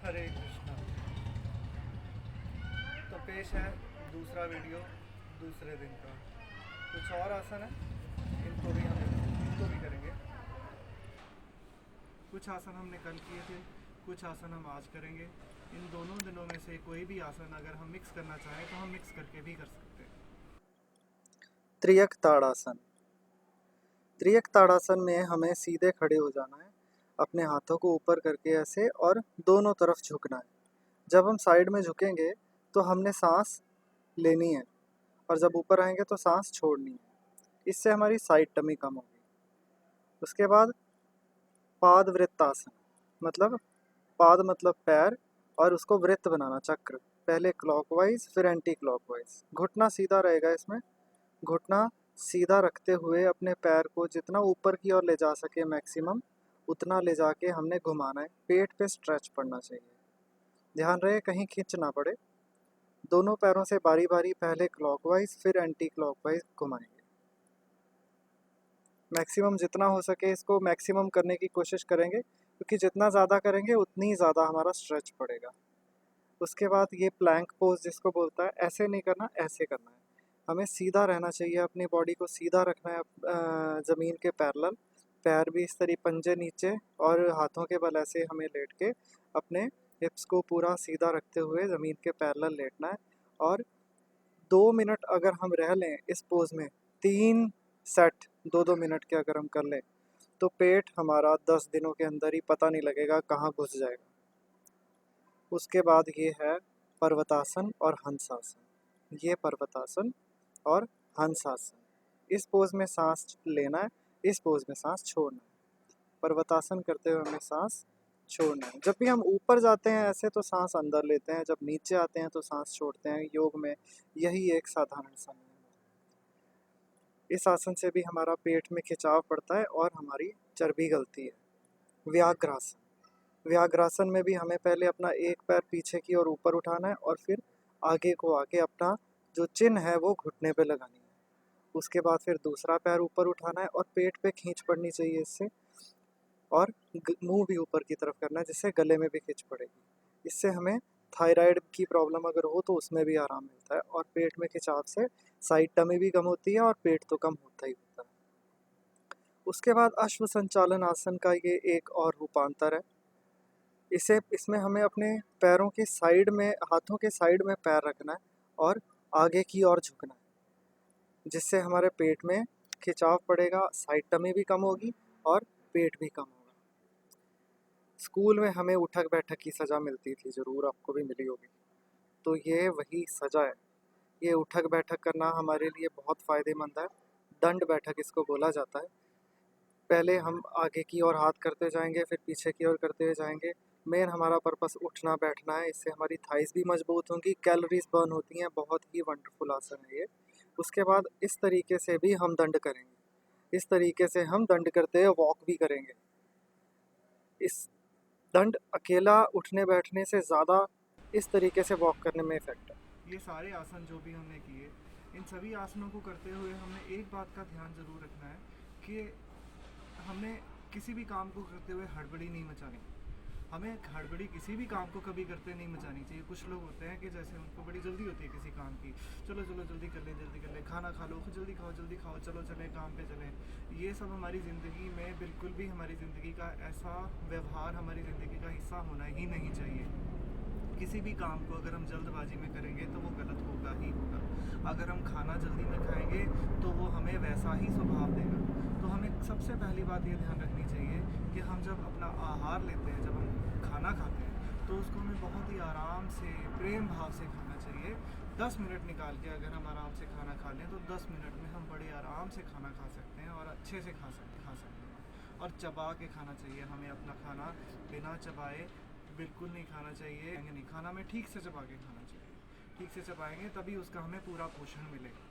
हरे कृष्णा। तो पेश है दूसरा वीडियो दूसरे दिन का। कुछ और आसन है, इनको भी करेंगे। कुछ आसन हमने कल किए थे, कुछ आसन हम आज करेंगे। इन दोनों दिनों में से कोई भी आसन अगर हम मिक्स करना चाहें तो हम मिक्स करके भी कर सकते हैं। त्रियक ताड़ासन। त्रियक ताड़ासन में हमें सीधे खड़े हो जाना है, अपने हाथों को ऊपर करके ऐसे और दोनों तरफ झुकना है। जब हम साइड में झुकेंगे तो हमने सांस लेनी है और जब ऊपर आएंगे तो सांस छोड़नी है। इससे हमारी साइड टमी कम होगी। उसके बाद पाद वृत्तासन, मतलब पाद मतलब पैर और उसको वृत्त बनाना, चक्र। पहले क्लॉकवाइज फिर एंटी क्लॉकवाइज। घुटना सीधा रहेगा इसमें। घुटना सीधा रखते हुए अपने पैर को जितना ऊपर की ओर ले जा सके मैक्सिमम उतना ले जाके हमने घुमाना है। पेट पे स्ट्रेच पड़ना चाहिए। ध्यान रहे कहीं खींच ना पड़े। दोनों पैरों से बारी बारी पहले क्लॉकवाइज फिर एंटी क्लॉकवाइज घुमाएंगे। मैक्सिमम जितना हो सके इसको मैक्सिमम करने की कोशिश करेंगे, क्योंकि जितना ज़्यादा करेंगे उतनी ज़्यादा हमारा स्ट्रेच पड़ेगा। उसके बाद ये प्लैंक पोज जिसको बोलता है, ऐसे नहीं करना, ऐसे करना है। हमें सीधा रहना चाहिए, अपनी बॉडी को सीधा रखना है ज़मीन के पैरेलल। पैर भी इस तरह पंजे नीचे और हाथों के बल ऐसे हमें लेट के अपने हिप्स को पूरा सीधा रखते हुए ज़मीन के पैरेलल लेटना है। और 2 मिनट अगर हम रह लें इस पोज में, 3 सेट 2-2 मिनट के अगर हम कर लें तो पेट हमारा 10 दिनों के अंदर ही पता नहीं लगेगा कहाँ घुस जाएगा। उसके बाद ये है पर्वतासन और हंसासन। ये पर्वतासन और हंसासन। इस पोज में सांस लेना है, इस पोज में सांस छोड़ना है। पर्वतासन करते हुए हमें सांस छोड़ना है। जब भी हम ऊपर जाते हैं ऐसे तो सांस अंदर लेते हैं, जब नीचे आते हैं तो सांस छोड़ते हैं। योग में यही एक साधारण सा नियम है। इस आसन से भी हमारा पेट में खिंचाव पड़ता है और हमारी चर्बी गलती है। व्याघ्रासन। व्याघ्रासन में भी हमें पहले अपना एक पैर पीछे की ओर ऊपर उठाना है और फिर आगे को आके अपना जो चिन्ह है वो घुटने पे लगानी है। उसके बाद फिर दूसरा पैर ऊपर उठाना है और पेट पे खींच पड़नी चाहिए इससे। और मुंह भी ऊपर की तरफ करना है जिससे गले में भी खींच पड़ेगी। इससे हमें थायराइड की प्रॉब्लम अगर हो तो उसमें भी आराम मिलता है। और पेट में खिंचाव से साइड टमी भी कम होती है और पेट तो कम होता ही होता है। उसके बाद अश्व संचालन आसन का ये एक और रूपांतर है। इसमें हमें अपने पैरों के साइड में, हाथों के साइड में पैर रखना है और आगे की ओर झुकना है, जिससे हमारे पेट में खिंचाव पड़ेगा, साइड टमी भी कम होगी और पेट भी कम होगा। स्कूल में हमें उठक बैठक की सज़ा मिलती थी, ज़रूर आपको भी मिली होगी। तो ये वही सज़ा है। ये उठक बैठक करना हमारे लिए बहुत फ़ायदेमंद है। दंड बैठक इसको बोला जाता है। पहले हम आगे की ओर हाथ करते जाएंगे, फिर पीछे की ओर करते हुए जाएंगे। मेन हमारा पर्पस उठना बैठना है। इससे हमारी थाइस भी मजबूत होंगी, कैलोरीज बर्न होती हैं। बहुत ही वंडरफुल आसन है ये। उसके बाद इस तरीके से भी हम दंड करेंगे। इस तरीके से हम दंड करते हुए वॉक भी करेंगे। इस दंड अकेला उठने बैठने से ज़्यादा इस तरीके से वॉक करने में इफेक्ट है। ये सारे आसन जो भी हमने किए, इन सभी आसनों को करते हुए हमें एक बात का ध्यान ज़रूर रखना है कि हमें किसी भी काम को करते हुए हड़बड़ी नहीं मचानी। हमें हड़बड़ी किसी भी काम को कभी करते नहीं मचानी चाहिए। कुछ लोग होते हैं कि जैसे उनको बड़ी जल्दी होती है किसी काम की, चलो चलो जल्दी कर लें, जल्दी कर लें, खाना खा लो, जल्दी खाओ, चलो चलें काम पे चलें। ये सब हमारी ज़िंदगी में बिल्कुल भी, हमारी ज़िंदगी का ऐसा व्यवहार हमारी ज़िंदगी का हिस्सा होना ही नहीं चाहिए। किसी भी काम को अगर हम जल्दबाजी में करेंगे तो वो गलत होगा ही होगा। अगर हम खाना जल्दी में खाएंगे तो वो हमें वैसा ही स्वभाव देगा। तो हमें सबसे पहली बात ये ध्यान रखनी चाहिए कि हम जब अपना आहार लेते हैं, जब हम खाना खाते हैं, तो उसको हमें बहुत ही आराम से, प्रेम भाव से खाना चाहिए। 10 मिनट निकाल के अगर हम आराम से खाना खा लें तो 10 मिनट में हम बड़े आराम से खाना खा सकते हैं और अच्छे से खा सकते हैं। और चबा के खाना चाहिए। हमें अपना खाना बिना चबाए बिल्कुल नहीं खाना चाहिए। नहीं, खाना में ठीक से चबा के खाना चाहिए। ठीक से चबाएंगे तभी उसका हमें पूरा पोषण मिलेगा।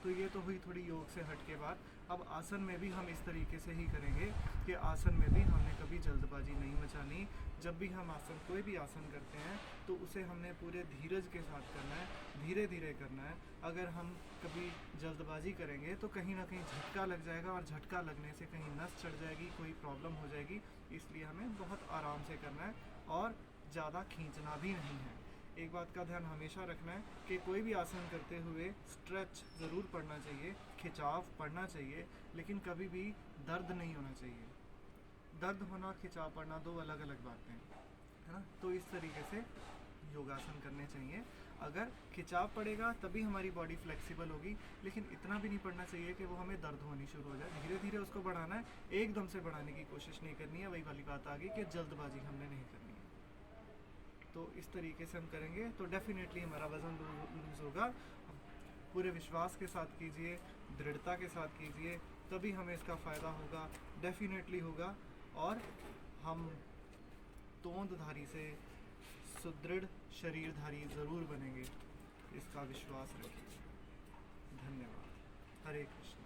तो ये तो हुई थोड़ी योग से हट के बात। अब आसन में भी हम इस तरीके से ही करेंगे कि आसन में भी हमने कभी जल्दबाजी नहीं मचानी। जब भी हम आसन, कोई भी आसन करते हैं तो उसे हमने पूरे धीरज के साथ करना है, धीरे धीरे करना है। अगर हम कभी जल्दबाजी करेंगे तो कहीं ना कहीं झटका लग जाएगा और झटका लगने से कहीं नस चढ़ जाएगी, कोई प्रॉब्लम हो जाएगी। इसलिए हमें बहुत आराम से करना है और ज़्यादा खींचना भी नहीं है। एक बात का ध्यान हमेशा रखना है कि कोई भी आसन करते हुए स्ट्रेच ज़रूर पड़ना चाहिए, खिंचाव पड़ना चाहिए, लेकिन कभी भी दर्द नहीं होना चाहिए। दर्द होना और खिंचाव पड़ना दो अलग अलग बातें हैं, है ना। तो इस तरीके से योगासन करने चाहिए। अगर खिंचाव पड़ेगा तभी हमारी बॉडी फ्लेक्सिबल होगी, लेकिन इतना भी नहीं पड़ना चाहिए कि वो हमें दर्द होनी शुरू हो जाए। धीरे धीरे उसको बढ़ाना है, एकदम से बढ़ाने की कोशिश नहीं करनी है। वही वाली बात आ गई कि जल्दबाजी हमने नहीं करनी है। तो इस तरीके से हम करेंगे तो डेफिनेटली हमारा वज़न लूज़ होगा। पूरे विश्वास के साथ कीजिए, दृढ़ता के साथ कीजिए, तभी हमें इसका फ़ायदा होगा, डेफिनेटली होगा। और हम तोंदधारी से सुदृढ़ शरीरधारी ज़रूर बनेंगे, इसका विश्वास रखिए। धन्यवाद। हरे कृष्ण।